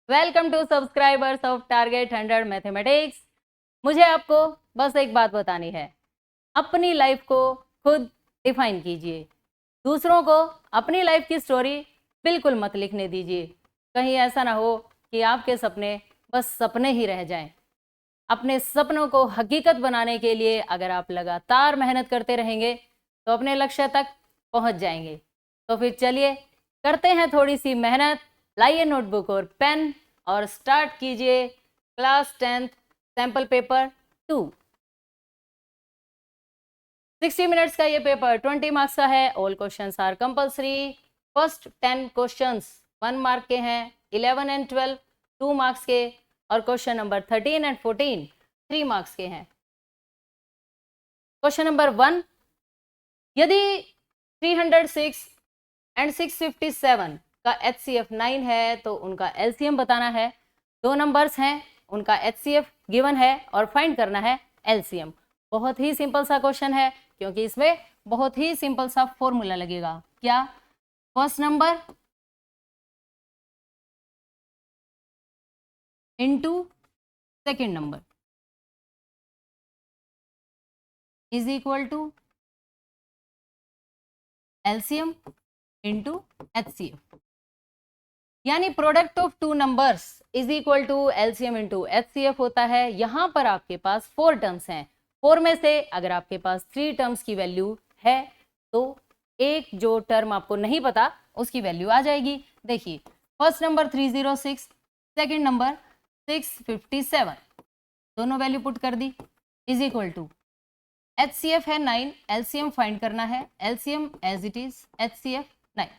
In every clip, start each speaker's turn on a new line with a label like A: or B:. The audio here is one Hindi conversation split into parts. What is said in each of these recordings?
A: Welcome to subscribers of target 100 mathematics. मुझे आपको बस एक बात बतानी है, अपनी लाइफ को खुद डिफाइन कीजिए। दूसरों को अपनी लाइफ की स्टोरी बिल्कुल मत लिखने दीजिए। कहीं ऐसा ना हो कि आपके सपने बस सपने ही रह जाएं। अपने सपनों को हकीकत बनाने के लिए अगर आप लगातार मेहनत करते रहेंगे तो अपने लक्ष्य तक पहुंच जाएंगे। तो फिर चलिए करते हैं थोड़ी सी मेहनत। लाइए नोटबुक और पेन और स्टार्ट कीजिए class 10th sample paper 2। 60 minutes का ये पेपर 20 मार्क्स का है। All questions are compulsory. First 10 questions 1 mark के हैं, 11 एंड 12 2 मार्क्स के, और क्वेश्चन नंबर 13 एंड 14 3 मार्क्स के हैं। क्वेश्चन नंबर 1, यदि 306 एंड 657 का HCF 9 है तो उनका LCM बताना है। दो नंबर्स हैं, उनका HCF गिवन है और फाइंड करना है LCM। बहुत ही सिंपल सा क्वेश्चन है क्योंकि इसमें बहुत ही सिंपल सा फॉर्मूला लगेगा। क्या? First number into second number is equal to LCM into HCF, यानी product of two numbers is equal to LCM into HCF होता है। यहां पर आपके पास 4 टर्म्स हैं। 4 में से अगर आपके पास 3 टर्म्स की वैल्यू है तो एक जो टर्म आपको नहीं पता उसकी वैल्यू आ जाएगी। देखिए, फर्स्ट नंबर 306, सेकंड नंबर 657, दोनों वैल्यू पुट कर दी, इज इक्वल टू HCF है 9, LCM फाइंड करना है। LCM as it is HCF 9।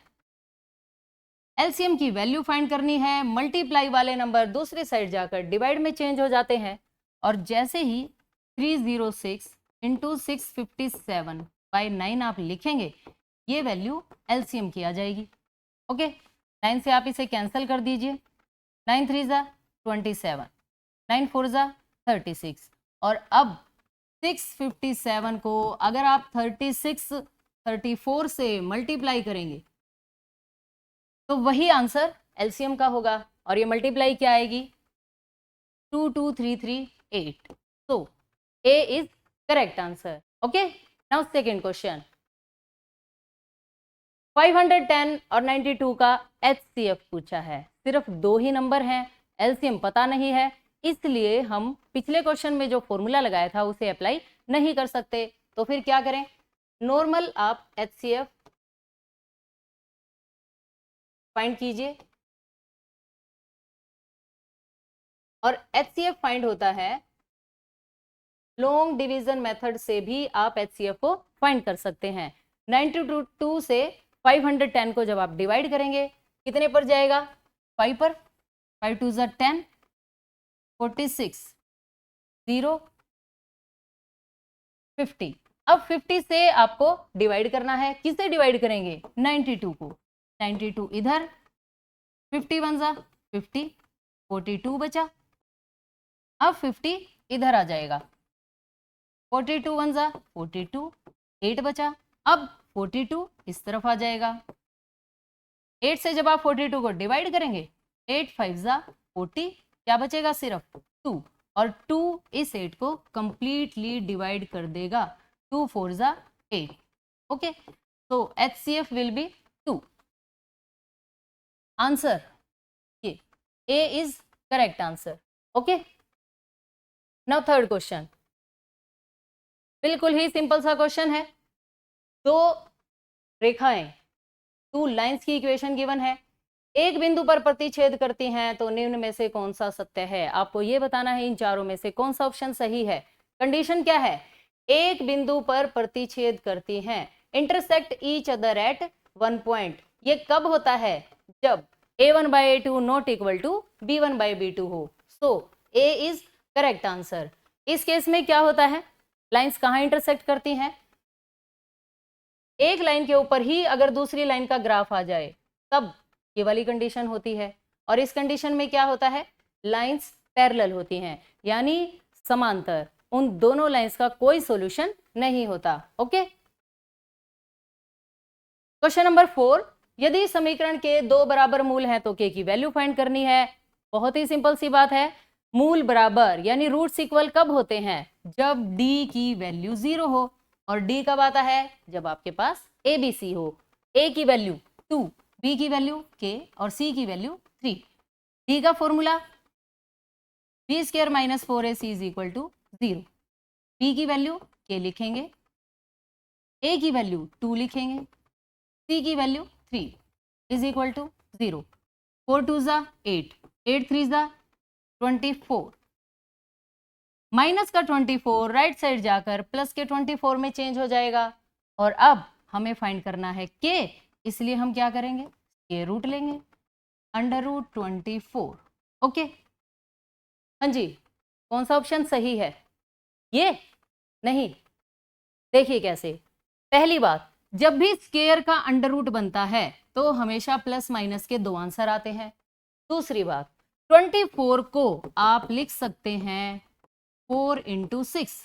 A: LCM की वैल्यू फाइंड करनी है। मल्टीप्लाई वाले नंबर दूसरी साइड जाकर डिवाइड में चेंज हो जाते हैं, और जैसे ही 306 इंटू 657 बाई 9 आप लिखेंगे, ये वैल्यू LCM की आ जाएगी। ओके, 9 से आप इसे कैंसिल कर दीजिए। 9 3 ज़ा 27, 9 4 ज़ा 36, और अब 657 को अगर आप 34 से मल्टीप्लाई करेंगे तो वही आंसर LCM का होगा, और ये मल्टीप्लाई क्या आएगी? 22338। सो A is correct answer. Okay, now second question. 510 और 92 का HCF पूछा है। सिर्फ 2 ही नंबर हैं, LCM पता नहीं है, इसलिए हम पिछले क्वेश्चन में जो फॉर्मूला लगाया था उसे अप्लाई नहीं कर सकते। तो फिर क्या करें? नॉर्मल आप HCF फाइंड कीजिए, और HCF फाइंड होता है लॉन्ग डिवीजन मेथड से भी आप HCF को फाइंड कर सकते हैं। 92 से 510 को जब आप डिवाइड करेंगे कितने पर जाएगा? 5 पर। 5 2 ज़ा 10, 46, 0, 50। अब 50 से आपको डिवाइड करना है। किसे डिवाइड करेंगे? 92 को। 92 इधर, 51 ज़ा 50, 42 बचा। अब 50 इधर आ जाएगा, 42 1 ज़ा 42, 8 बचा। अब 42 इस तरफ आ जाएगा। 8 से जब आप 42 को डिवाइड करेंगे, 8 5 ज़ा 40, क्या बचेगा? सिर्फ 2, और 2 इस 8 को कंप्लीटली डिवाइड कर देगा। 2 4 ज़ा 8। ओके, तो HCF विल बी 2। आंसर ये A is correct answer. Okay, now third question. बिल्कुल ही सिंपल सा क्वेश्चन है। दो रेखाएं, 2 लाइंस की इक्वेशन गिवन है, एक बिंदु पर प्रतिच्छेद करती हैं, तो निम्न में से कौन सा सत्य है? आपको ये बताना है इन चारों में से कौन सा ऑप्शन सही है। कंडीशन क्या है? एक बिंदु पर प्रतिच्छेद करती हैं, intersect each other at 1 point. ये कब होता है? जब A1/A2 not equal to B1/B2 हो। सो A इज करेक्ट आंसर। इस केस में क्या होता है? लाइंस कहाँ इंटरसेक्ट करती हैं? एक लाइन के ऊपर ही अगर दूसरी लाइन का ग्राफ आ जाए तब ये वाली कंडीशन होती है, और इस कंडीशन में क्या होता है? लाइंस पैरेलल होती हैं, यानी समांतर। उन दोनों लाइंस का कोई सॉल्यूशन नहीं होता। ओके, क्वेश्चन नंबर 4, यदि समीकरण के 2 बराबर मूल हैं तो k की वैल्यू फाइंड करनी है। बहुत ही सिंपल सी बात है, मूल बराबर यानी रूट्स इक्वल कब होते हैं? जब d की वैल्यू 0 हो, और d कब आता है? जब आपके पास ABC हो। a की वैल्यू 2, b की वैल्यू k और c की वैल्यू 3। d का formula b square minus 4ac is equal to 0। b की वैल्यू k लिखेंगे, a की वैल्यू 2 लिखेंगे, c की वैल्यू 3 इज इक्वल टू 0। 4 2 ज़ा 8, 8 3 ज़ा 24, माइनस का 24 राइट साइड जाकर प्लस के 24 में चेंज हो जाएगा। और अब हमें फाइंड करना है k, इसलिए हम क्या करेंगे? के रूट लेंगे, अंडर रूट 24। ओके, हाँ जी, कौन सा ऑप्शन सही है? ये नहीं, देखिए कैसे। पहली बात, जब भी स्क्वायर का अंडर रूट बनता है तो हमेशा प्लस माइनस के 2 आंसर आते हैं। दूसरी बात, 24 को आप लिख सकते हैं 4 इंटू 6।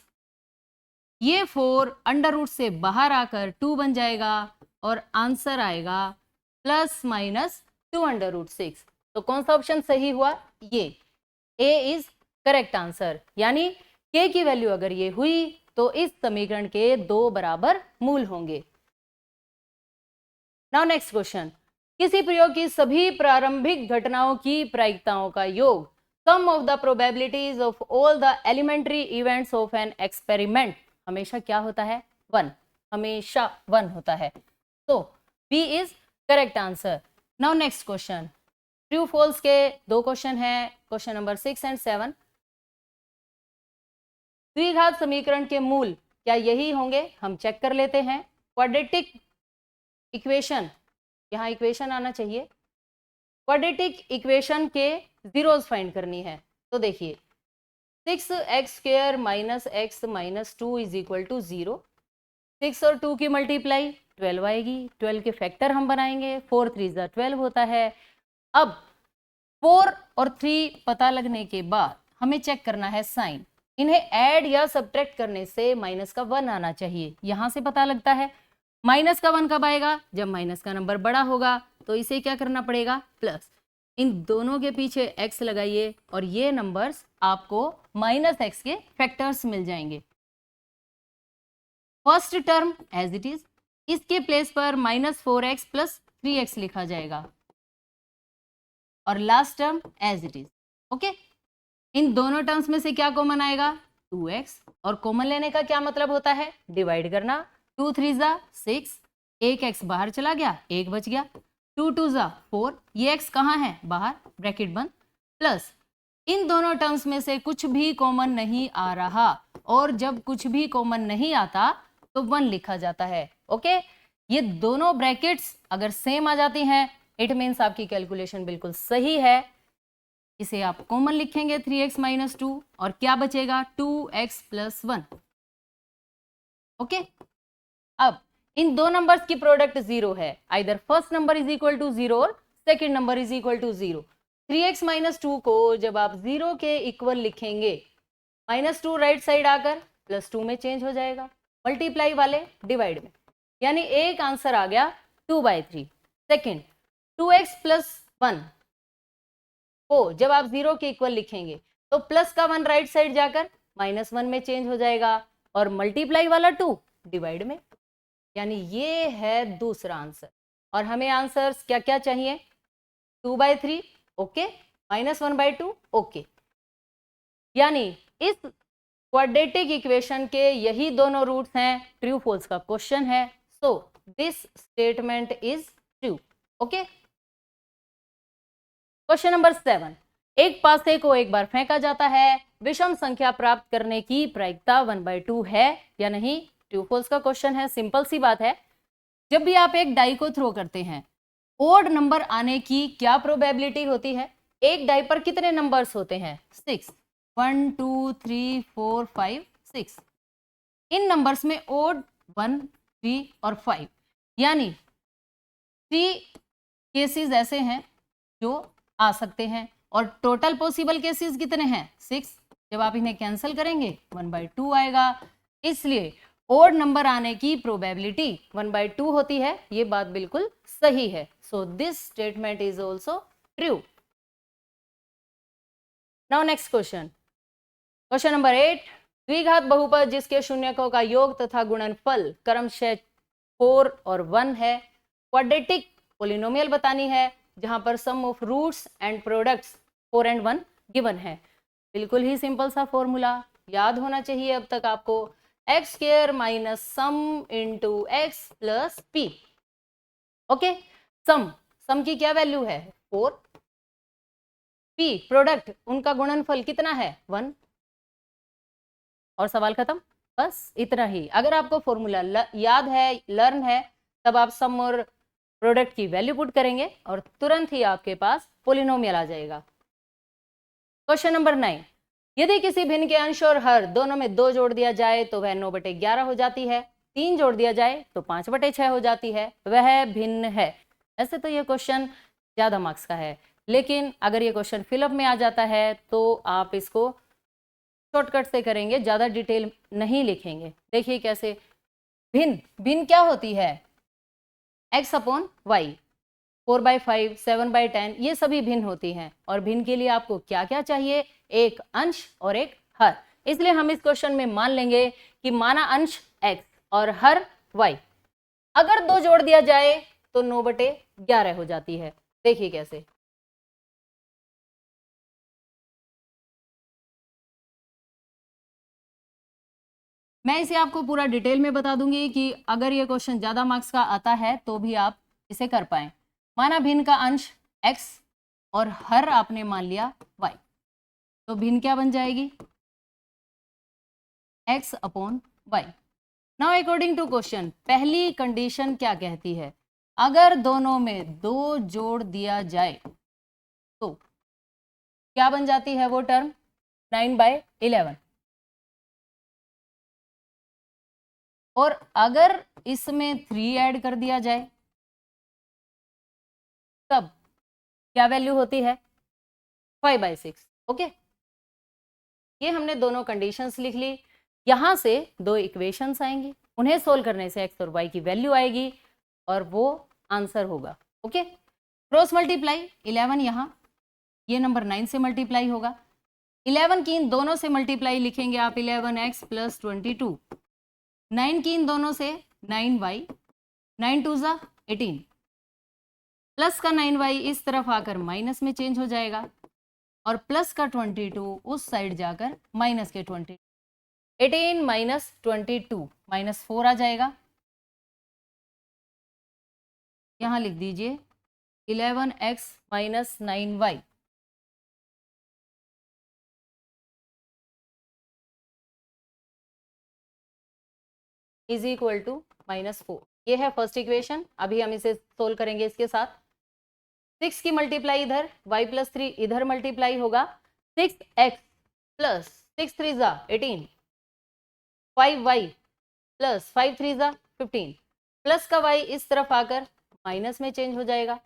A: ये 4 अंडर रूट से बाहर आकर 2 बन जाएगा और आंसर आएगा प्लस माइनस 2 अंडर रूट 6। तो कौन सा ऑप्शन सही हुआ? ये A इज करेक्ट आंसर। यानी k की वैल्यू अगर ये हुई तो इस समीकरण के 2 बराबर मूल होंगे। नाउ नेक्स्ट क्वेश्चन, किसी प्रयोग की सभी प्रारंभिक घटनाओं की प्रायिकताओं का योग, sum of the probabilities of all the elementary events of an experiment, हमेशा क्या होता है? 1, हमेशा 1 होता है। तो B is correct answer. Now next question, true false के 2 क्वेश्चन है, क्वेश्चन नंबर 6 एंड 7। द्विघात समीकरण के मूल क्या यही होंगे? हम चेक कर लेते हैं। क्वाड्रेटिक इक्वेशन, यहाँ इक्वेशन आना चाहिए, क्वाड्रेटिक इक्वेशन के जीरोज फाइंड करनी है। तो देखिए 6x² minus x minus 2 is equal to 0। 6 और 2 की मल्टीप्लाई 12 आएगी, 12 के फैक्टर हम बनाएंगे, 4 3 ज़ा 12 होता है। अब 4 और 3 पता लगने के बाद हमें चेक करना है साइन। इन्हें ऐड या सब्ट्रैक्ट करने से माइनस का 1 आना चाहिए, यहां से पता लगता है। माइनस का 1 कब आएगा? जब माइनस का नंबर बड़ा होगा। तो इसे क्या करना पड़ेगा? प्लस। इन दोनों के पीछे x लगाइए और ये नंबर्स आपको माइनस x के फैक्टर्स मिल जाएंगे। First term as it is, इसके प्लेस पर माइनस 4x प्लस 3x लिखा जाएगा और last term as it is. Okay, इन दोनों टर्म्स में से क्या कॉमन आएगा? 2x, और कॉमन लेने का क्या मतलब होता है? डिवाइड करना। 2 3 ज़ा 6, एक x बाहर चला गया, एक बच गया। 2 2 ज़ा 4, ये x कहाँ है? बाहर, ब्रैकेट बंद, प्लस इन दोनों टर्म्स में से कुछ भी कॉमन नहीं आ रहा, और जब कुछ भी कॉमन नहीं आता तो 1 लिखा जाता है। ओके, ये दोनों ब्रैकेट्स अगर सेम आ जाती हैं इट मीन्स आपकी कैलकुलेशन बिल्कुल सही है। इसे आप कॉमन लिखेंगे 3x माइनस 2, और क्या बचेगा? 2x plus 1। ओके, अब इन दो नंबर्स की प्रोडक्ट 0 है, either first number is equal to 0 और second number is equal to 0। 3x minus 2 को जब आप 0 के इक्वल लिखेंगे, माइनस 2 राइट साइड आकर प्लस 2 में चेंज हो जाएगा, मल्टीप्लाई वाले डिवाइड में, यानी एक आंसर आ गया 2/3। सेकेंड, 2x प्लस 1 को जब आप 0 के इक्वल लिखेंगे तो प्लस का 1 राइट साइड जाकर माइनस 1 में चेंज हो जाएगा, और मल्टीप्लाई वाला 2 डिवाइड में, यानी ये है दूसरा आंसर। और हमें आंसर्स क्या क्या चाहिए? 2/3 ओके, -1/2 ओके, यानी इस क्वाड्रेटिक इक्वेशन के यही दोनों रूट्स हैं। ट्रू फॉल्स का क्वेश्चन है, so this statement is true. Okay, question number 7, एक पासे को एक बार फेंका जाता है, विषम संख्या प्राप्त करने की प्रायिकता 1/2 है या नहीं? ट्रू फॉल्स का क्वेश्चन है, सिंपल सी बात है। जब भी आप एक डाई को थ्रो करते हैं, ओड नंबर आने की क्या प्रोबेबिलिटी होती है? एक डाई पर कितने नंबर्स होते हैं? 6, 1 2 3 4 5 6। इन नंबर्स में ओड 1 3 और 5, यानी 3 केसेस ऐसे हैं जो आ सकते हैं, और टोटल पॉसिबल केसेस कितने हैं? 6। जब आप इन्हें कैंसिल करेंगे 1/2 आएगा, इसलिए ओड नंबर आने की प्रोबेबिलिटी 1/2 होती है। ये बात बिल्कुल सही है, so this statement is also true. Now next question, question number 8, द्विघात बहुपद जिसके शून्यकों का योग तथा गुणनफल क्रमशः 4 और 1 है, क्वाड्रेटिक पोलिनोमियल बतानी है जहां पर sum of roots and products 4 and 1 given है। बिल्कुल ही सिंपल सा फॉर्मूला याद होना चाहिए अब तक आपको, X square minus sum into X plus P. Okay, sum की क्या वैल्यू है 4, पी प्रोडक्ट उनका गुणनफल कितना है 1, और सवाल खत्म, बस इतना ही। अगर आपको फॉर्मूला याद है, लर्न है, तब आप सम और प्रोडक्ट की वैल्यू पुट करेंगे और तुरंत ही आपके पास पोलिनोमियल आ जाएगा। क्वेश्चन नंबर 9, यदि किसी भिन्न के अंश और हर दोनों में 2 जोड़ दिया जाए तो वह 9/11 हो जाती है, 3 जोड़ दिया जाए तो 5/6 हो जाती है, वह भिन्न है। ऐसे तो ये क्वेश्चन ज्यादा मार्क्स का है, लेकिन अगर ये क्वेश्चन फिलअप में आ जाता है तो आप इसको शॉर्टकट से करेंगे, ज्यादा डिटेल नहीं लिखेंगे। देखिए कैसे, भिन्न क्या होती है, x अपॉन वाई, 4/5, 7/10, ये सभी भिन्न होती हैं। और भिन्न के लिए आपको क्या क्या चाहिए, एक अंश और एक हर। इसलिए हम इस क्वेश्चन में मान लेंगे कि माना अंश x और हर y, अगर 2 जोड़ दिया जाए तो 9/11 हो जाती है। देखिए कैसे, मैं इसे आपको पूरा डिटेल में बता दूंगी कि अगर ये क्वेश्चन ज्यादा मार्क्स का आता है तो भी आप इसे कर पाए। माना भिन्न का अंश x और हर आपने मान लिया y, तो भिन्न क्या बन जाएगी, x upon y. Now according to question, पहली कंडीशन क्या कहती है, अगर दोनों में 2 जोड़ दिया जाए तो क्या बन जाती है वो टर्म, 9/11। और अगर इसमें 3 ऐड कर दिया जाए तब क्या वैल्यू होती है, 5/6। ओके, ये हमने दोनों कंडीशंस लिख ली। यहां से 2 इक्वेशंस आएंगी, उन्हें सोल्व करने से x और y की वैल्यू आएगी और वो आंसर होगा। ओके, क्रॉस मल्टीप्लाई 11, यहाँ ये नंबर 9 से मल्टीप्लाई होगा, 11 की इन दोनों से मल्टीप्लाई लिखेंगे आप 11x प्लस 22, 9 की इन दोनों से 9y, 9 2 ज़ा 18, प्लस का 9y इस तरफ आकर माइनस में चेंज हो जाएगा और प्लस का 22 उस साइड जाकर माइनस के 20, 18 माइनस 22 -4 आ जाएगा। यहां लिख दीजिए 11x minus 9y is equal to -4। ये है फर्स्ट इक्वेशन। अभी हम इसे सोल्व करेंगे इसके साथ। 6 की मल्टीप्लाई इधर, y प्लस 3 इधर मल्टीप्लाई होगा, 6x प्लस 6 3 ज़ा 18, 5y प्लस 5 3 ज़ा 15, प्लस का y इस तरफ आकर माइनस में चेंज हो जाएगा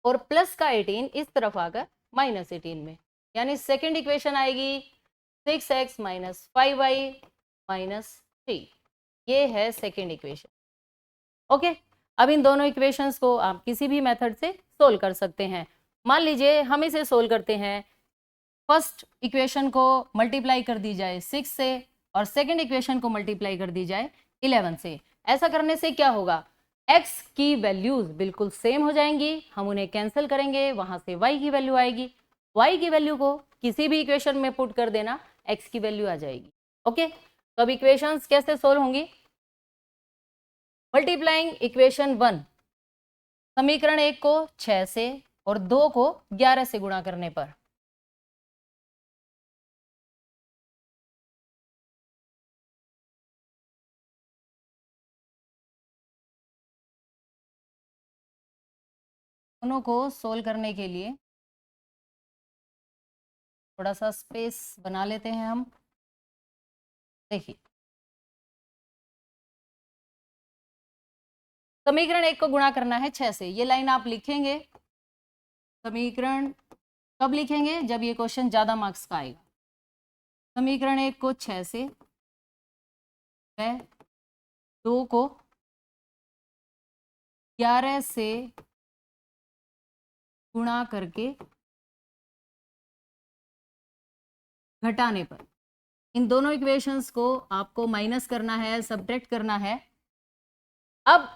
A: और प्लस का 18 इस तरफ आकर -18 में, यानी सेकेंड इक्वेशन आएगी 6x माइनस 5y माइनस 3। ये है सेकेंड इक्वेशन। ओके, अब इन दोनों इक्वेशंस को आप किसी भी मेथड से सोल्व कर सकते हैं। मान लीजिए हम इसे सोल्व करते हैं, फर्स्ट इक्वेशन को मल्टीप्लाई कर दी जाए 6 से और सेकेंड इक्वेशन को मल्टीप्लाई कर दी जाए 11 से। ऐसा करने से क्या होगा, x की वैल्यूज बिल्कुल सेम हो जाएंगी, हम उन्हें कैंसिल करेंगे, वहां से y की वैल्यू आएगी, y की वैल्यू को किसी भी इक्वेशन में पुट कर देना, x की वैल्यू आ जाएगी। ओके, तो अब इक्वेशंस कैसे सोल्व होंगी, मल्टीप्लाइंग इक्वेशन 1, समीकरण 1 को 6 से और 2 को 11 से गुणा करने पर दोनों को सोल्व करने के लिए थोड़ा सा स्पेस बना लेते हैं हम। देखिए, समीकरण 1 को गुणा करना है 6 से, ये लाइन आप लिखेंगे, समीकरण कब लिखेंगे, जब ये क्वेश्चन ज्यादा मार्क्स का आएगा। समीकरण 1 को 6 से, 2 को 11 से गुणा करके घटाने पर। इन दोनों इक्वेशंस को आपको माइनस करना है, सब्ट्रैक्ट करना है। अब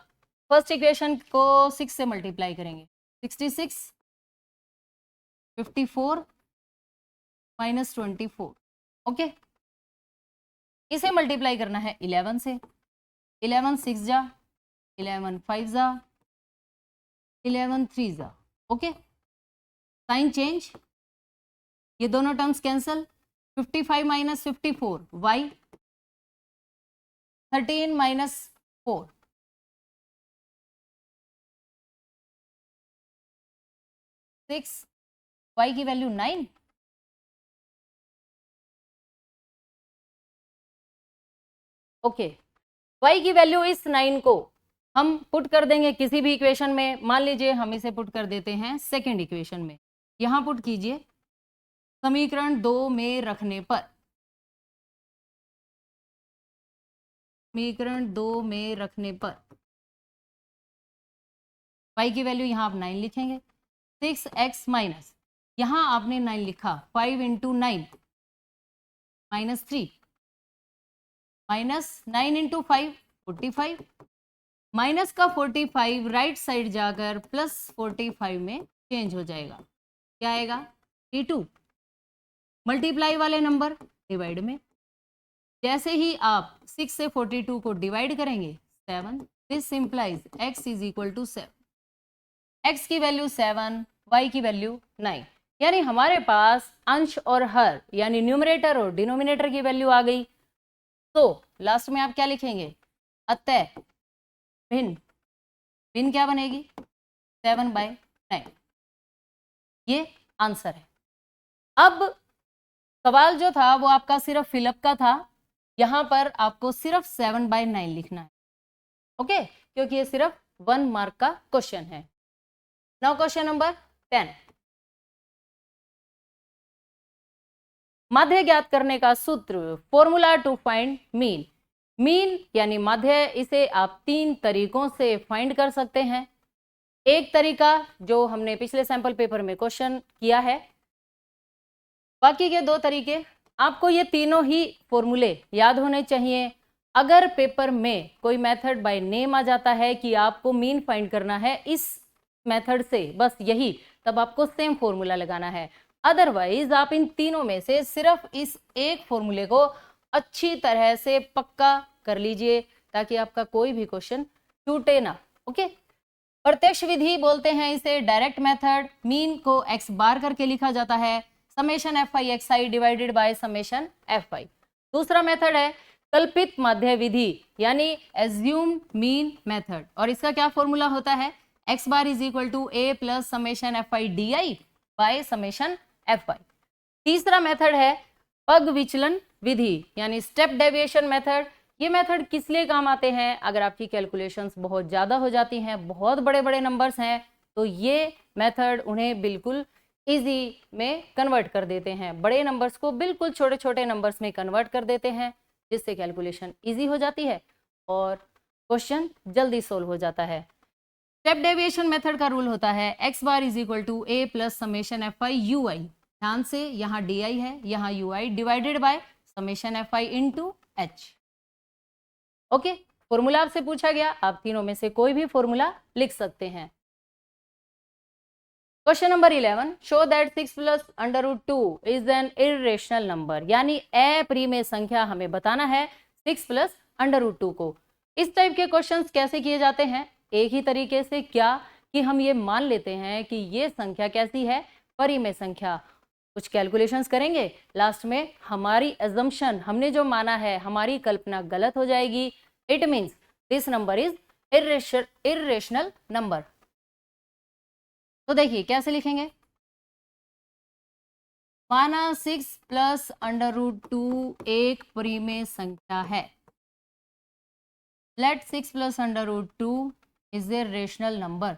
A: फर्स्ट इक्वेशन को 6 से मल्टीप्लाई करेंगे। 66 54 माइनस 24, ओके। इसे मल्टीप्लाई करना है 11 से। 11 6 जा, 11 5 जा, 11 3 जा, ओके। साइन चेंज, ये दोनों terms cancel. 55 minus 54 y, 13 minus 4 6, y की वैल्यू 9, ओके। वाई की वैल्यू इस 9 को हम पुट कर देंगे किसी भी इक्वेशन में। मान लीजिए हम इसे पुट कर देते हैं सेकेंड इक्वेशन में। यहां पुट कीजिए समीकरण 2 में रखने पर, समीकरण 2 में रखने पर y की वैल्यू यहाँ आप 9 लिखेंगे। 6x माइनस, यहाँ आपने 9 लिखा, 5 into 9 minus 3, minus 9 into 5 45, minus का 45 राइट साइड जाकर प्लस 45 में चेंज हो जाएगा। क्या आएगा? 32। मल्टीप्लाई वाले नंबर डिवाइड में, जैसे ही आप 6 से 42 को डिवाइड करेंगे 7, this implies x is equal to 7। x की वैल्यू 7, y की वैल्यू 9, यानी हमारे पास अंश और हर यानी न्यूमरेटर और डिनोमिनेटर की वैल्यू आ गई। तो लास्ट में आप क्या लिखेंगे? अतः भिन्न, भिन्न क्या बनेगी? 7/9। ये आंसर है। अब सवाल जो था वो आपका सिर्फ फिलअप का था, यहां पर आपको सिर्फ 7/9 लिखना है, ओके, क्योंकि ये सिर्फ 1 मार्क का क्वेश्चन है। नाउ क्वेश्चन नंबर 10, माध्य ज्ञात करने का सूत्र, formula to find mean. Mean यानी माध्य, इसे आप 3 तरीकों से फाइंड कर सकते हैं। एक तरीका जो हमने पिछले सैंपल पेपर में क्वेश्चन किया है, बाकी के 2 तरीके आपको ये तीनों ही फॉर्मूले याद होने चाहिए। अगर पेपर में कोई मेथड बाय नेम आ जाता है कि आपको मीन फाइंड करना है इस मेथड से, बस यही, तब आपको सेम फॉर्मूला लगाना है। अदरवाइज आप इन तीनों में से सिर्फ इस एक फॉर्मूले को अच्छी तरह से पक्का कर लीजिए ताकि आपका कोई भी क्वेश्चन टूटे ना, ओके। प्रत्यक्ष विधि बोलते हैं इसे, डायरेक्ट मेथड। मीन को x बार करके लिखा जाता है, summation fi xi divided by summation fi। दूसरा मेथड है कल्पित माध्य विधि यानी एज्यूम्ड मीन मेथड, और इसका क्या फॉर्मूला होता है? x bar is equal to a plus summation fi di by summation fi। तीसरा मेथड है पग विचलन विधि यानी स्टेप डेविएशन मेथड। ये मेथड किस लिए काम आते हैं? अगर आपकी कैलकुलेशंस बहुत ज़्यादा हो जाती हैं, बहुत बड़े बड़े नंबर्स हैं, तो ये मेथड उन्हें बिल्कुल इजी में कन्वर्ट कर देते हैं, बड़े नंबर्स को बिल्कुल छोटे छोटे नंबर्स में कन्वर्ट कर देते हैं, जिससे कैलकुलेशन इजी हो जाती है और क्वेश्चन जल्दी सोल्व हो जाता है। स्टेप डेविएशन मेथड का रूल होता है x bar is equal to a plus summation fi ui। ध्यान से, यहाँ di है, यहाँ ui, divided by summation fi into h, okay. Formula आपसे पूछा गया, आप तीनों में से कोई भी फॉर्मूला लिख सकते हैं। Question number 11, show that 6 plus under root 2 is an irrational number, यानी अप्रिमेय संख्या हमें बताना है 6 प्लस अंडर रूट 2 को। इस टाइप के क्वेश्चंस कैसे किए जाते हैं? एक ही तरीके से, क्या कि हम ये मान लेते हैं कि ये संख्या कैसी है? परिमेय संख्या। कुछ कैलकुलेशंस करेंगे, लास्ट में हमारी अजम्पशन, हमने जो माना है, हमारी कल्पना गलत हो जाएगी। It means this number is irrational number. तो देखिए कैसे लिखेंगे। माना 6 प्लस अंडर रूट 2 एक परिमेय संख्या है। Let 6 plus under root 2 is a rational number.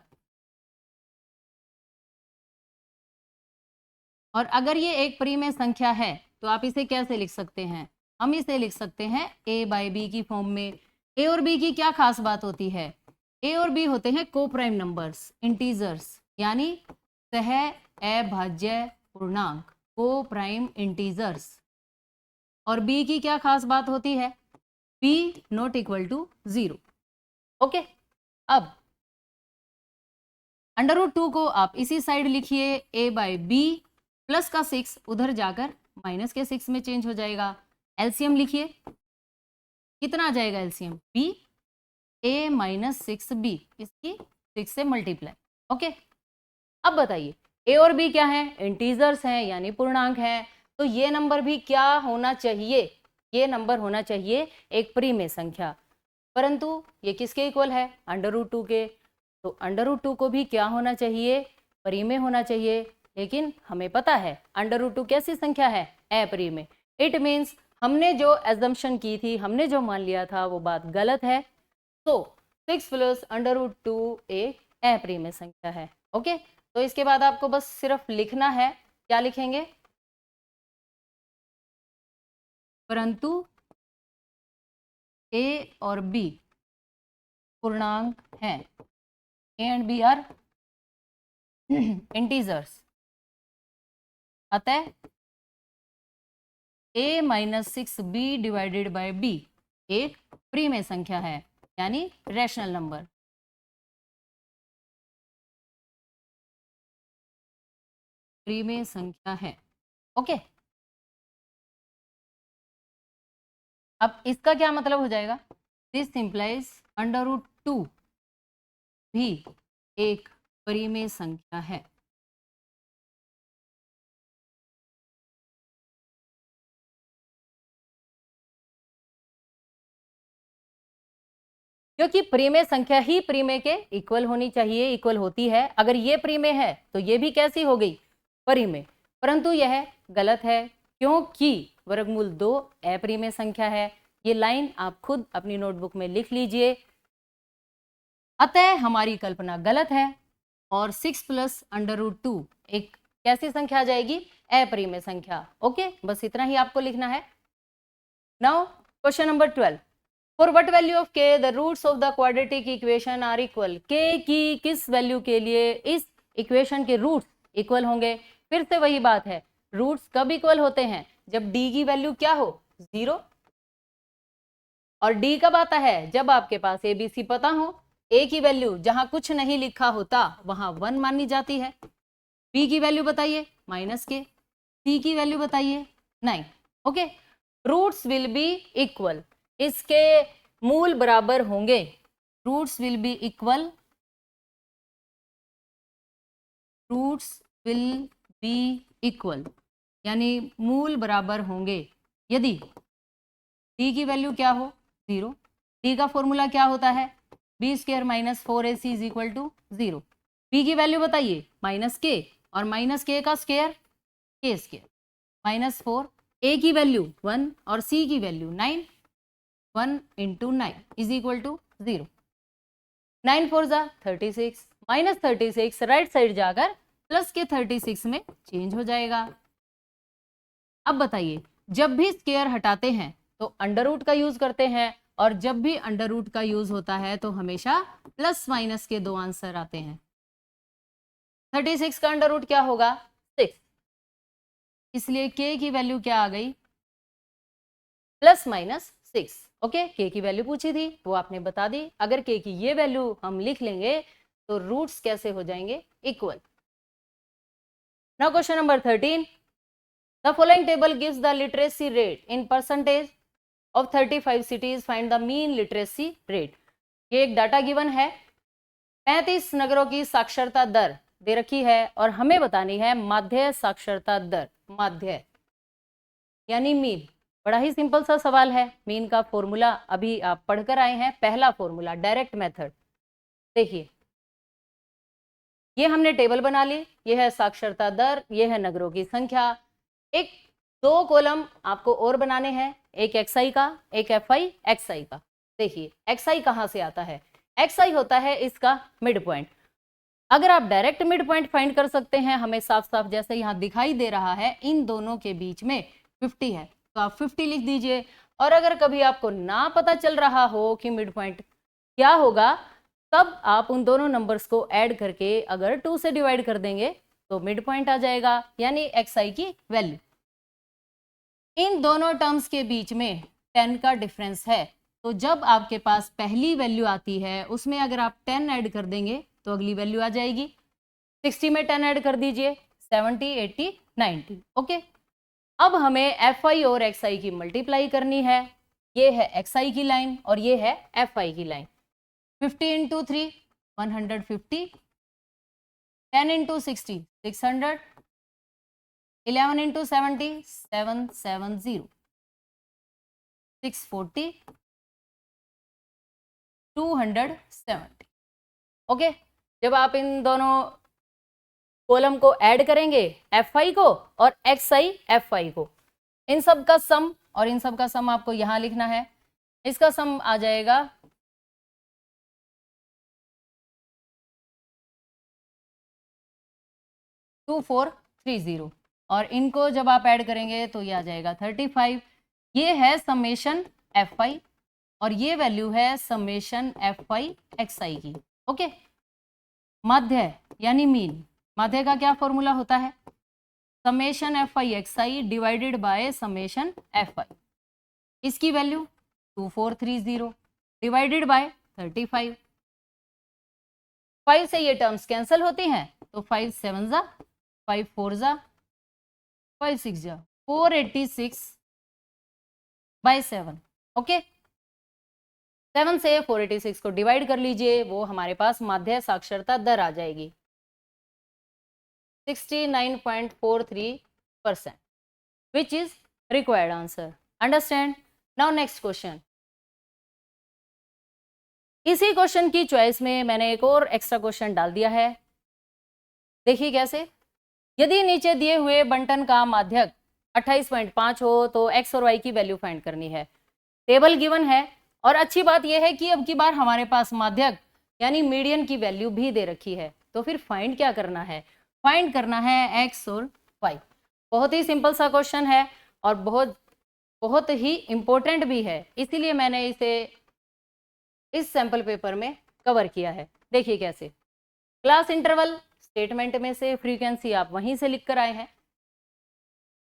A: और अगर ये एक परिमेय संख्या है तो आप इसे कैसे लिख सकते हैं? हम इसे लिख सकते हैं a बाई बी की फॉर्म में। a और b की क्या खास बात होती है? a और b होते हैं को प्राइम नंबर्स, इंटीजर्स, यानी सह अभाज्य पूर्णांक, को प्राइम इंटीजर्स, और b की क्या खास बात होती है, b not equal to 0। Okay, अब √2 को आप इसी साइड लिखिए, a/b प्लस का 6 उधर जाकर माइनस के 6 में चेंज हो जाएगा। एलसीएम लिखिए, कितना आ जाएगा LCM, b a minus 6b, इसकी 6 से मल्टीप्लाई। ओके, अब बताइए a और b क्या है, इंटीजर्स हैं यानी पूर्णांक हैं, तो ये नंबर भी क्या होना चाहिए, ये नंबर होना चाहिए एक परिमेय संख्या, परंतु ये किसके इक्वल है, √2 के, तो √2 को भी क्या होना चाहिए, परिमेय होना चाहिए, लेकिन हमें पता है √2 कैसी संख्या है, अपरिमेय। इट मीन्स हमने जो एजम्पशन की थी, हमने जो मान लिया था वो बात गलत है। तो 6 प्लस √2 एक अपरिमेय संख्या है। ओके, तो इसके बाद आपको बस सिर्फ लिखना है, क्या लिखेंगे, परंतु a और b पूर्णांक हैं, a and b are integers, अतः a minus 6b divided by b एक परिमेय संख्या है, यानी रैशनल नंबर। परिमेय संख्या है। ओके, अब इसका क्या मतलब हो जाएगा, दिस सिंप्लाइज √2 भी एक परिमेय संख्या है। क्योंकि परिमेय संख्या ही परिमेय के इक्वल होनी चाहिए, इक्वल होती है। अगर ये परिमेय है तो ये भी कैसी हो गई, परिमेय, परंतु यह गलत है क्योंकि वर्गमूल 2 अपरिमेय संख्या है। ये लाइन आप खुद अपनी नोटबुक में लिख लीजिए। अतः हमारी कल्पना गलत है और 6 प्लस √2 एक कैसी संख्या आ जाएगी, अपरिमेय संख्या। ओके, बस इतना ही आपको लिखना है। Now question number 12, for what value of k the roots of the quadratic equation are equal, k की किस वैल्यू के लिए इस इक्वेशन के रूट्स इक्वल होंगे। फिर से वही बात है, रूट्स कब इक्वल होते हैं, जब d की वैल्यू क्या हो, 0, और d कब आता है, जब आपके पास ABC पता हो। a की वैल्यू जहां कुछ नहीं लिखा होता वहां 1 मानी जाती है। b की वैल्यू बताइए -k, c की वैल्यू बताइए 9। Okay, roots will be equal, इसके मूल बराबर होंगे, roots will be equal, roots will be equal यानी मूल बराबर होंगे यदि d की वैल्यू क्या हो, 0। d का फॉर्मूला क्या होता है, b² - 4ac is equal to 0। b की वैल्यू बताइए -k, और -k का स्क्वायर k², -4, a की वैल्यू 1 और c की वैल्यू 9, 1 × 9 इज इक्वल टू 0। 9 4 जा 36, -36 राइट साइड जाकर प्लस के 36 में चेंज हो जाएगा। अब बताइए, जब भी स्क्वायर हटाते हैं तो अंडर रूट का यूज करते हैं, और जब भी अंडर रूट का यूज होता है तो हमेशा प्लस माइनस के 2 आंसर आते हैं। 36 का अंडर रूट क्या होगा, 6, इसलिए k की वैल्यू क्या आ गई, ±6। ओके, k की वैल्यू पूछी थी वो आपने बता दी। अगर k की ये वैल्यू हम लिख लेंगे तो रूट्स कैसे हो जाएंगे, equal. Now question number 13, the following table gives the literacy rate in percentage of 35 cities, find the mean literacy rate. ये एक डाटा गिवन है, 35 नगरों की साक्षरता दर दे रखी है और हमें बतानी है माध्य साक्षरता दर, माध्य यानी मीन। बड़ा ही सिंपल सा सवाल है। मीन का फॉर्मूला अभी आप पढ़कर आए हैं, पहला फॉर्मूला डायरेक्ट मेथड। देखिए, ये हमने टेबल बना ली, ये है साक्षरता दर, ये है नगरों की संख्या। एक 2 कॉलम आपको और बनाने हैं, एक XI का, एक FI XI का। देखिए XI कहाँ से आता है, XI होता है इसका मिड पॉइंट। अगर आप डायरेक्ट मिड पॉइंट फाइंड कर सकते हैं, हमें साफ साफ जैसे यहाँ दिखाई दे रहा है इन दोनों के बीच में 50 है, तो आप 50 लिख दीजिए। और अगर कभी आपको ना पता चल रहा हो कि मिड पॉइंट क्या होगा, तब आप उन दोनों नंबर्स को ऐड करके अगर 2 से डिवाइड कर देंगे तो मिड पॉइंट आ जाएगा, यानी XI की वैल्यू। इन दोनों टर्म्स के बीच में 10 का डिफरेंस है, तो जब आपके पास पहली वैल्यू आती है उसमें अगर आप 10 ऐड कर देंगे तो अगली वैल्यू आ जाएगी। 60 में 10 ऐड कर दीजिए, 70, 80, 90। ओके, अब हमें एफ आई और एक्स आई की मल्टीप्लाई करनी है। ये है एक्स आई की लाइन और ये है एफ आई की line. 50 into 3 150, 10 into 60 600, 11 into 70 770, 640, 270। Okay, जब आप इन दोनों कॉलम को ऐड करेंगे, एफ आई को और एक्स आई एफ आई को, इन सब का सम, और इन सब का सम आपको यहां लिखना है। इसका सम आ जाएगा 2430, और इनको जब आप ऐड करेंगे तो ये आ जाएगा 35। ये है समेशन एफ आई और ये वैल्यू है समेशन एफ आई एक्स आई की। ओके, माध्य यानी मीन, माध्य का क्या फॉर्मूला होता है? Summation F I x I divided by summation F I. इसकी वैल्यू 2430 डिवाइडेड बाय 35। 5 से ये टर्म्स कैंसिल होती हैं, तो 5 7 जा, 5 4 जा, 5 6 जा, 486 बाय 7। ओके, 7 से 486 को डिवाइड कर लीजिए, वो हमारे पास माध्य साक्षरता दर आ जाएगी 69.43%, which is required answer. Understand? Now next question. इसी क्वेश्चन की चॉइस में मैंने एक और एक्स्ट्रा क्वेश्चन डाल दिया है। देखिए कैसे। यदि नीचे दिए हुए बंटन का माध्यक 28.5 हो तो x और y की वैल्यू फाइंड करनी है। टेबल गिवन है, और अच्छी बात यह है कि अब की बार हमारे पास माध्यक यानी मीडियन की वैल्यू भी दे रखी है। तो फिर फाइंड क्या करना है? फाइंड करना है x और y। बहुत ही सिंपल सा क्वेश्चन है और बहुत ही इंपॉर्टेंट भी है, इसीलिए मैंने इसे इस सैंपल पेपर में कवर किया है। देखिए कैसे। क्लास इंटरवल स्टेटमेंट में से फ्रीक्वेंसी आप वहीं से लिख कर आए हैं।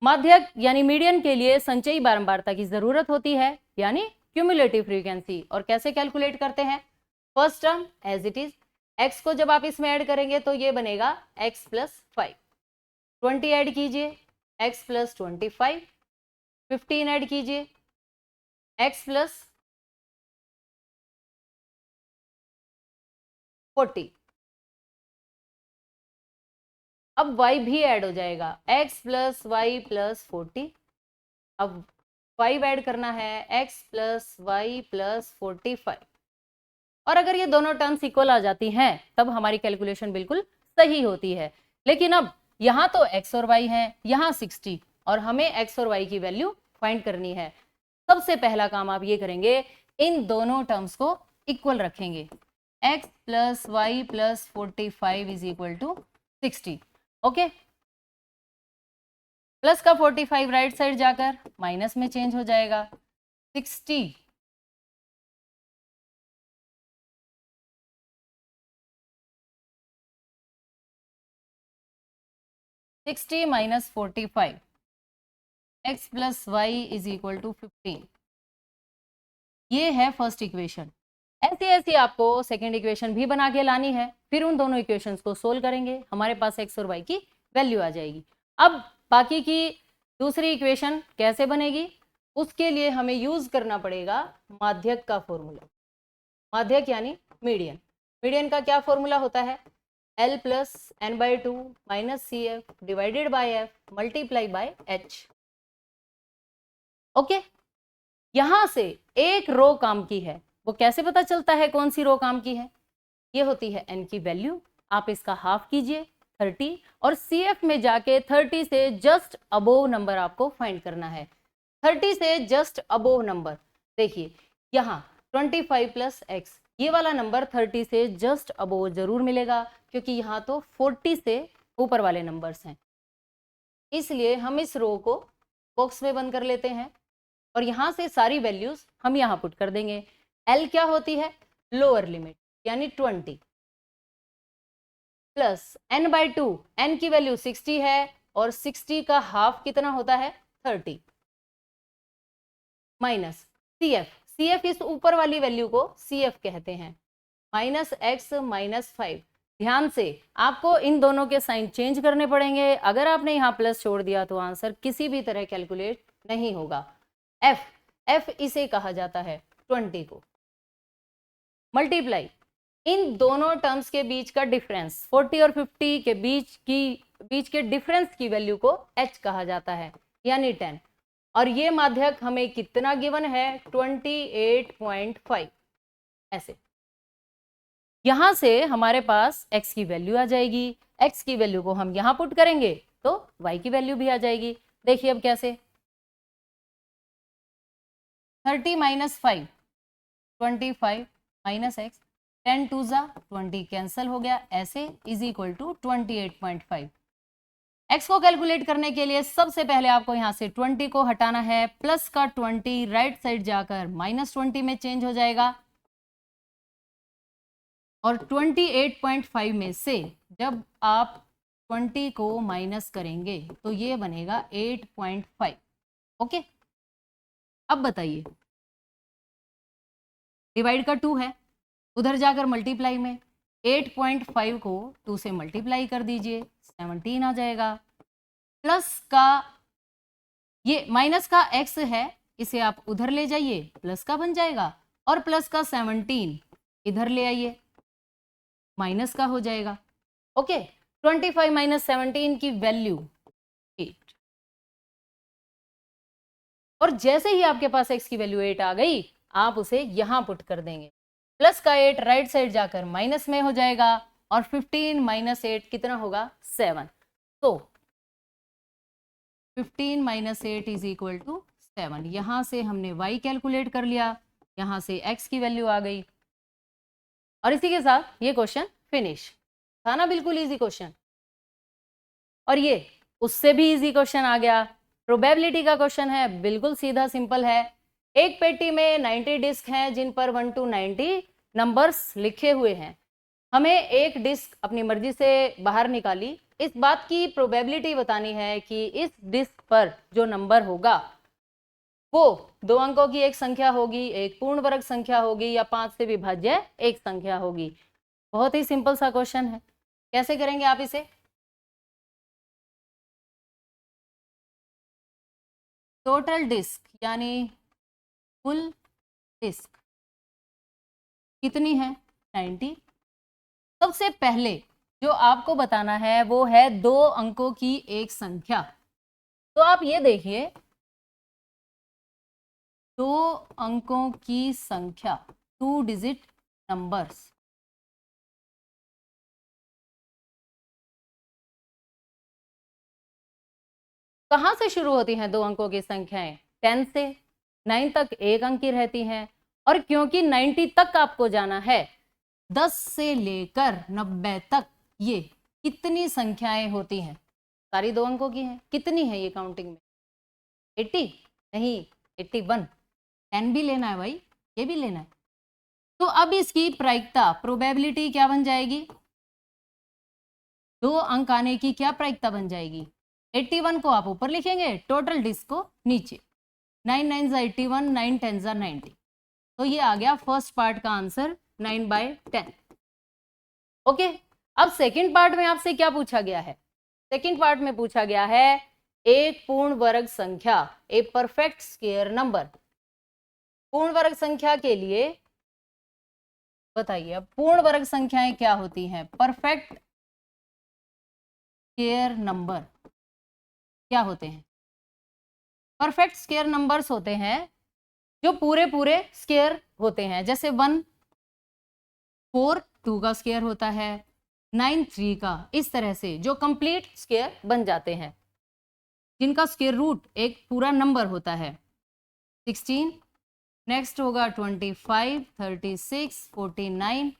A: माध्यक यानी मीडियन के लिए संचयी बारंबारता की जरूरत होती है, यानी क्यूमुलेटिव फ्रीक्वेंसी। और कैसे कैलकुलेट करते हैं? First term as it is, x को जब आप इसमें ऐड करेंगे तो ये बनेगा x प्लस 5, 20 ऐड कीजिए x प्लस 25, 15 ऐड कीजिए x प्लस 40, अब y भी ऐड हो जाएगा x प्लस वाई प्लस 40। अब 5 ऐड करना है x प्लस वाई प्लस 45। और अगर ये दोनों टर्म्स इक्वल आ जाती हैं तब हमारी कैलकुलेशन बिल्कुल सही होती है। लेकिन अब यहाँ तो x और y हैं, यहाँ 60, और हमें x और y की वैल्यू फाइंड करनी है। सबसे पहला काम आप ये करेंगे, इन दोनों टर्म्स को इक्वल रखेंगे। x plus y plus 45 is equal to 60। Okay, plus का 45 राइट साइड जाकर माइनस में चेंज हो जाएगा। 60 60 minus 45, x plus y is equal to 15। ये है फर्स्ट इक्वेशन। ऐसे ऐसे आपको सेकेंड इक्वेशन भी बना के लानी है, फिर उन दोनों इक्वेशंस को सोल्व करेंगे, हमारे पास x और y की वैल्यू आ जाएगी। अब बाकी की दूसरी इक्वेशन कैसे बनेगी, उसके लिए हमें यूज करना पड़ेगा माध्यक का फॉर्मूला। माध्यक यानी मीडियन। मीडियन का क्या फॉर्मूला होता है? L plus n/2 minus C F divided by F multiply by H. Okay, यहां से एक रो काम की है, वो कैसे पता चलता है कौन सी रो काम की है? ये होती है n की वैल्यू, आप इसका हाफ कीजिए 30, और CF में जाके 30 से जस्ट अबोव नंबर आपको फाइंड करना है। 30 से जस्ट अबोव नंबर, देखिए यहाँ 25 प्लस एक्स, ये वाला नंबर 30 से जस्ट अबोव जरूर मिलेगा, क्योंकि यहाँ तो 40 से ऊपर वाले नंबर्स हैं। इसलिए हम इस रो को बॉक्स में बंद कर लेते हैं और यहाँ से सारी वैल्यूज हम यहाँ पुट कर देंगे। L क्या होती है? लोअर लिमिट यानी 20 प्लस n/2, n की वैल्यू 60 है और 60 का हाफ कितना होता है? 30। Minus C F, C F इस ऊपर वाली वैल्यू को सी एफ कहते हैं, माइनस एक्स माइनस 5। ध्यान से आपको इन दोनों के साइन चेंज करने पड़ेंगे, अगर आपने यहाँ प्लस छोड़ दिया तो आंसर किसी भी तरह कैलकुलेट नहीं होगा। एफ, एफ इसे कहा जाता है 20 को, मल्टीप्लाई इन दोनों टर्म्स के बीच का डिफरेंस 40 और 50 के बीच के डिफरेंस की वैल्यू को h कहा जाता है, यानी 10। और ये माध्यक हमें कितना गिवन है 28.5। ऐसे यहां से हमारे पास x की वैल्यू आ जाएगी, x की वैल्यू को हम यहां पुट करेंगे तो y की वैल्यू भी आ जाएगी। देखिए अब कैसे, 30 माइनस 5 25 माइनस एक्स, 10 टू ज़ा 20 कैंसिल हो गया, ऐसे इज इक्वल टू 28.5। एक्स को कैलकुलेट करने के लिए सबसे पहले आपको यहां से 20 को हटाना है, प्लस का 20 राइट साइड जाकर माइनस 20 में चेंज हो जाएगा, और 28.5 में से जब आप 20 को माइनस करेंगे तो ये बनेगा 8.5। ओके, अब बताइए, डिवाइड का 2 है, उधर जाकर मल्टीप्लाई में 8.5 को 2 से मल्टीप्लाई कर दीजिए, 17 आ जाएगा, प्लस का ये माइनस का x है, इसे आप उधर ले जाइए, प्लस का बन जाएगा, और प्लस का 17 इधर ले आइए, माइनस का हो जाएगा। ओके, 25 माइनस 17 की वैल्यू 8, और जैसे ही आपके पास x की वैल्यू 8 आ गई आप उसे यहां पुट कर देंगे, प्लस का 8 राइट साइड जाकर माइनस में हो जाएगा, और 15 माइनस 8 कितना होगा 7। तो 15 माइनस 8 इज इक्वल टू 7। यहां से हमने y कैलकुलेट कर लिया, यहां से x की वैल्यू आ गई, और इसी के साथ ये क्वेश्चन फिनिश था ना, बिल्कुल इजी क्वेश्चन। और ये उससे भी इजी क्वेश्चन आ गया, प्रोबेबिलिटी का क्वेश्चन है, बिल्कुल सीधा सिंपल है। एक पेटी में 90 डिस्क हैं जिन पर 1 to 90 नंबर्स लिखे हुए हैं, हमें एक डिस्क अपनी मर्जी से बाहर निकाली, इस बात की प्रोबेबिलिटी बतानी है कि इस डिस्क पर जो नंबर होगा वो 2 अंकों की एक संख्या होगी, एक पूर्ण वर्ग संख्या होगी, या 5 से विभाज्य एक संख्या होगी। बहुत ही सिंपल सा क्वेश्चन है, कैसे करेंगे आप इसे? टोटल डिस्क यानी कुल डिस्क कितनी है 90। सबसे पहले जो आपको बताना है वो है 2 अंकों की एक संख्या। तो आप ये देखिए, 2 अंकों की संख्या, 2 डिजिट नंबर्स, कहां से शुरू होती हैं 2 अंकों की संख्याएं? 10 से 9 तक एक अंक की रहती हैं, और क्योंकि 90 तक आपको जाना है, 10 से लेकर 90 तक ये कितनी संख्याएं होती हैं? सारी 2 अंकों की हैं। कितनी है ये काउंटिंग में? 80 नहीं, 81। 10 भी लेना है भाई, ये भी लेना है। तो अब इसकी प्रायिकता, प्रोबेबिलिटी क्या बन जाएगी? 2 अंक आने की क्या प्रायिकता बन जाएगी? 81 को आप ऊपर लिखेंगे, टोटल डिस्क को नीचे, 9 9 जा 81, 9 10 जा 90। तो ये आ गया फर्स्ट पार्ट का आंसर 9/10। ओके, अब सेकंड पार्ट में आपसे क्या पूछा गया है? सेकंड पार्ट में पूछा गया है एक पूर्ण वर्ग संख्या, ए परफेक्ट स्क्वायर नंबर। पूर्ण वर्ग संख्या के लिए बताइए, अब पूर्ण वर्ग संख्याएं क्या होती हैं? परफेक्ट स्क्वायर नंबर क्या होते हैं? परफेक्ट स्क्वायर नंबर्स होते हैं जो पूरे पूरे स्क्वायर होते हैं, जैसे 1 4 2 का स्क्वायर होता है, 9 3 का, इस तरह से जो कंप्लीट स्क्वायर बन जाते हैं, जिनका स्क्वायर रूट एक पूरा नंबर होता है। 16, नेक्स्ट होगा 25, 36, 49।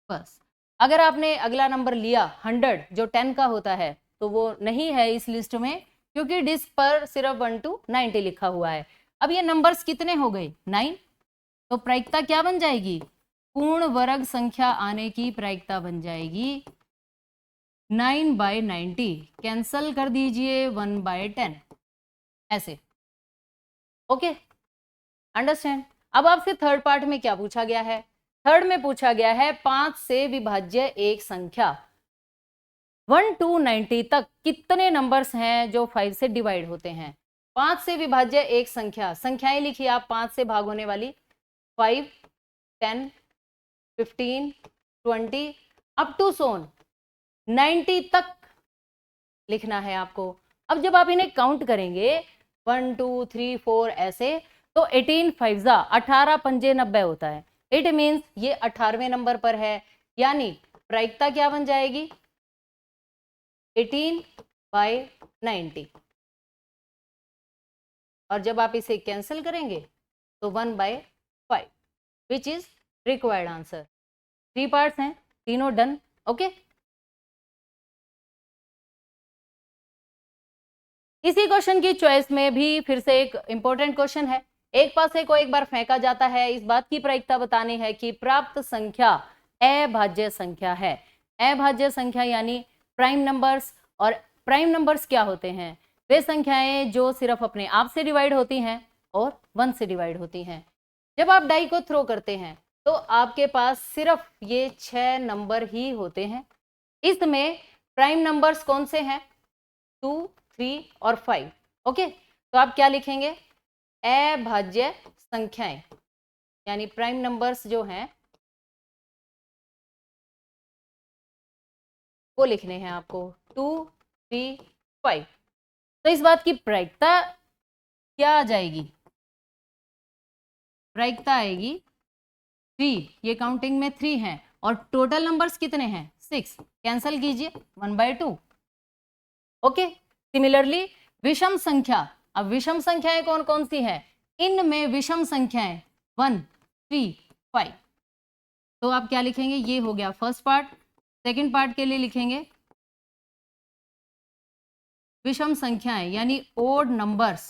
A: बस, अगर आपने अगला नंबर लिया 100 जो 10 का होता है तो वो नहीं है इस लिस्ट में, क्योंकि डिस्क पर सिर्फ 1 to 90 लिखा हुआ है। अब ये नंबर्स कितने हो गए? 9। तो प्रायिकता क्या बन जाएगी? पूर्ण वर्ग संख्या आने की प्रायिकता बन जाएगी 9/90 कैंसल कर दीजिए 1/10 ऐसे। Okay, understand. अब आपसे थर्ड पार्ट में क्या पूछा गया है? थर्ड में पूछा गया है 5 से विभाज्य एक संख्या 1 to 90 तक कितने नंबर्स हैं जो 5 से डिवाइड होते हैं। 5 से विभाज्य एक संख्या, संख्याएं लिखिए आप 5 से भाग होने वाली, 5, 10, 15, 20 अप टू सोन 90 तक लिखना है आपको। अब जब आप इन्हें काउंट करेंगे 1 2 3 4 ऐसे, तो 18 5 18 पंजे 90 होता है। इट मीन्स ये 18वें नंबर पर है, यानी प्रायिकता क्या बन जाएगी? 18/90। और जब आप इसे कैंसिल करेंगे तो 1/5 which is required answer. 3 parts हैं, तीनों डन। ओके, इसी क्वेश्चन की चॉइस में भी फिर से एक इंपॉर्टेंट क्वेश्चन है। एक पासे को एक बार फेंका जाता है, इस बात की प्रायिकता बतानी है कि प्राप्त संख्या अभाज्य संख्या है। अभाज्य संख्या यानी प्राइम नंबर्स। और प्राइम नंबर्स क्या होते हैं? वे संख्याएं जो सिर्फ अपने आप से डिवाइड होती हैं और 1 से डिवाइड होती हैं। जब आप डाई को थ्रो करते हैं तो आपके पास सिर्फ ये 6 नंबर ही होते हैं। इसमें प्राइम नंबर्स कौन से हैं? 2, 3 और 5। ओके, तो आप क्या लिखेंगे? अभाज्य संख्याएं, यानी प्राइम नंबर्स जो हैं वो लिखने हैं आपको 2, 3, 5। तो इस बात की प्रायिकता क्या आ जाएगी? प्रायिकता आएगी 3, ये काउंटिंग में 3 हैं और टोटल नंबर्स कितने हैं? 6। कैंसल कीजिए 1/2। ओके, सिमिलरली विषम संख्या। अब विषम संख्याएं कौन कौन सी हैं? इनमें विषम संख्याएं 1, 3, 5। तो आप क्या लिखेंगे? ये हो गया फर्स्ट पार्ट। सेकंड पार्ट के लिए लिखेंगे विषम संख्याएं यानी ओड नंबर्स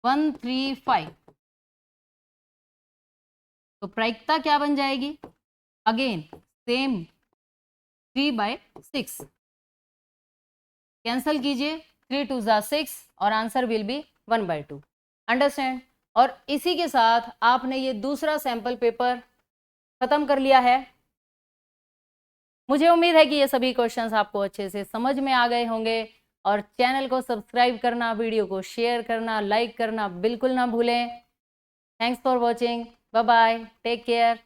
A: 1, 3, 5। तो प्रायिकता क्या बन जाएगी? Again same 3/6। कैंसल कीजिए 3 2 6 और आंसर विल बी 1/2। अंडरस्टैंड। और इसी के साथ आपने ये दूसरा सैंपल पेपर खत्म कर लिया है। मुझे उम्मीद है कि ये सभी क्वेश्चंस आपको अच्छे से समझ में आ गए होंगे। और चैनल को सब्सक्राइब करना, वीडियो को शेयर करना, लाइक करना बिल्कुल ना भूलें। Thanks for watching. Bye bye, take care.